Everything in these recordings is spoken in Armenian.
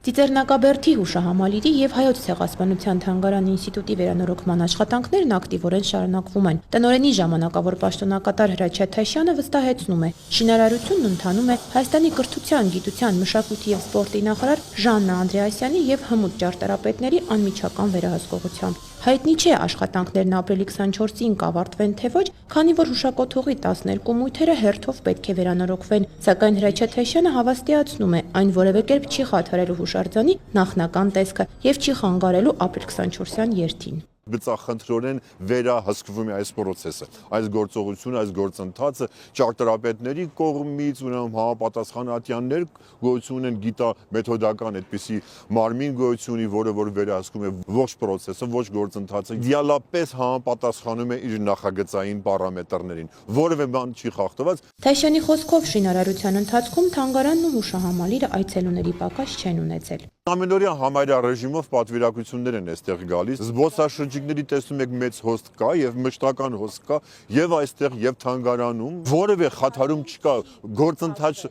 Ծիծեռնակաբերդի հուշահամալիրի և Հայոց ցեղասպանության թանգարանի ինստիտուտի վերանորոգման աշխատանքներն ակտիվորեն շարունակվում են։ Տնօրենի ժամանակավոր պաշտոնակատար Հրաչյա Թայշյանը վստահեցնում է, շինարարությունն ընթանում է Հայաստանի կրթության, գիտության, մշակույթի և սպորտի նախարար Ժաննա Անդրեասյանի և հմուտ ճարտարապետների անմիջական վերահսկողությամբ։ Հայտնի չէ աշխատանքներն ապրիլի 24-ին կավարտվեն թե ոչ, քանի որ հուշակոթողի 12 մույթերը հերթով պետք է վերանորոգվեն, սակայն Հրաչյա Թայշյանը հավաստիացնում է, այն որևէ կերպ չի խաթարելու հուշարձանի նախնական տեսքը և չի խանգարելու ապրիլ 24-յան երթին։ Բծախնդրորեն վերահսկվում է այս process-ը, այս գործողությունը, այս գործընթացը ճարտարապետների կողմից, ուրեմն համապատասխան ատյաններ գոյություն են, գիտամեթոդական այդպիսի մարմին գոյություն ունի, որը որ վերահսկում է ողջ process-ը, ողջ գործընթացը, իդեալապես համապատասխանում է իր նախագծային պարամետրներին, որևէ բան չի խախտված։ Թայշյանի խոսքով շինարարության ընթացքում թանգարանն ու հուշահամալիրը այցելուների պակաս չեն ունեցել։ Ամենօրյա համարյա ռեժիմով պատվիրակություններ են այստեղ գալիս, զբոսաշրջիկների տեսնում եք մեծ հոստ կա եւ մշտական հոստ կա եւ այստեղ եւ թանգարանում որևէ խաթարում չկա, գործընթաց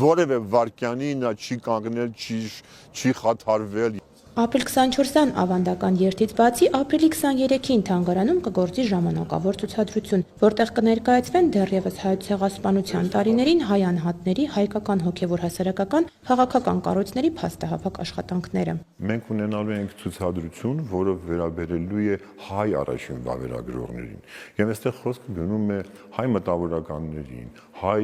որևէ վարկյանի նա չի կանգնել, չի խաթարվել։ Ապրիլ 24-ան ավանդական երթից բացի ապրիլի 23-ին թանգարանում կգործի ժամանակավոր ցուցադրություն, որտեղ կներկայացվեն դեռևս հայոց ցեղասպանության տարիներին հայ անհատների, հայկական հոգևոր հասարակական, քաղաքական կառույցների փաստահավաք աշխատանքները։ Մենք ունենալու ենք ցուցադրություն, որը վերաբերելու է հայ առաջին վավերագրողներին։ Եվ այստեղ խոսքը գնում է հայ մտավորականներին, հայ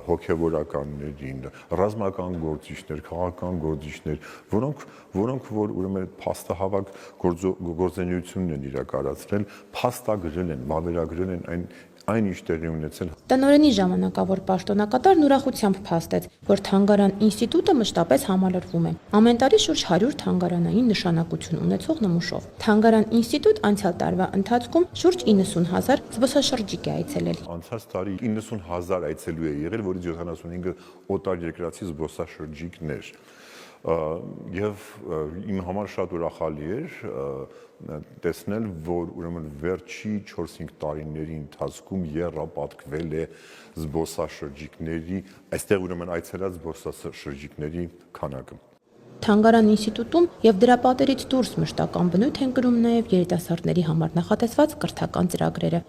հոգևորականներին, ռազմական գործիչներ, քաղաքական գործիչներ, որոնք որ ուրեմն փաստահավաք գործունեությունն են իրականացրել, փաստագրել են, վավերագրել են այն ինչ տեղի ունեցել։ Տնօրենի ժամանակավոր պաշտոնակատարն ուրախությամբ փաստեց, որ թանգարան ինստիտուտը մշտապես համալրվում է։ Ամեն տարի շուրջ 100 թանգարանային նշանակություն ունեցող նմուշով։ Թանգարան ինստիտուտ անցյալ տարվա ընթացքում շուրջ 90,000 զբոսաշրջիկ է այցելել։ Անցած տարի 90,000 այցելու է եղել, որից 75-ը օտարերկրացի զբոսաշրջիկներ։ Եվ իմ համար շատ ուրախալի էր տեսնել, որ ուրեմն վերջի 4-5 տարիների ընթացքում եռապատկվել է զբոսաշրջիկների, այստեղ ուրեմն այցելած զբոսաշրջիկների քանակը։ Թանգարան ինստիտուտում եւ դրա պատերից դուրս մշտական բնույթ են կրում նաեւ երիտասարդների համար նախատեսված կրթական ծրագրերը։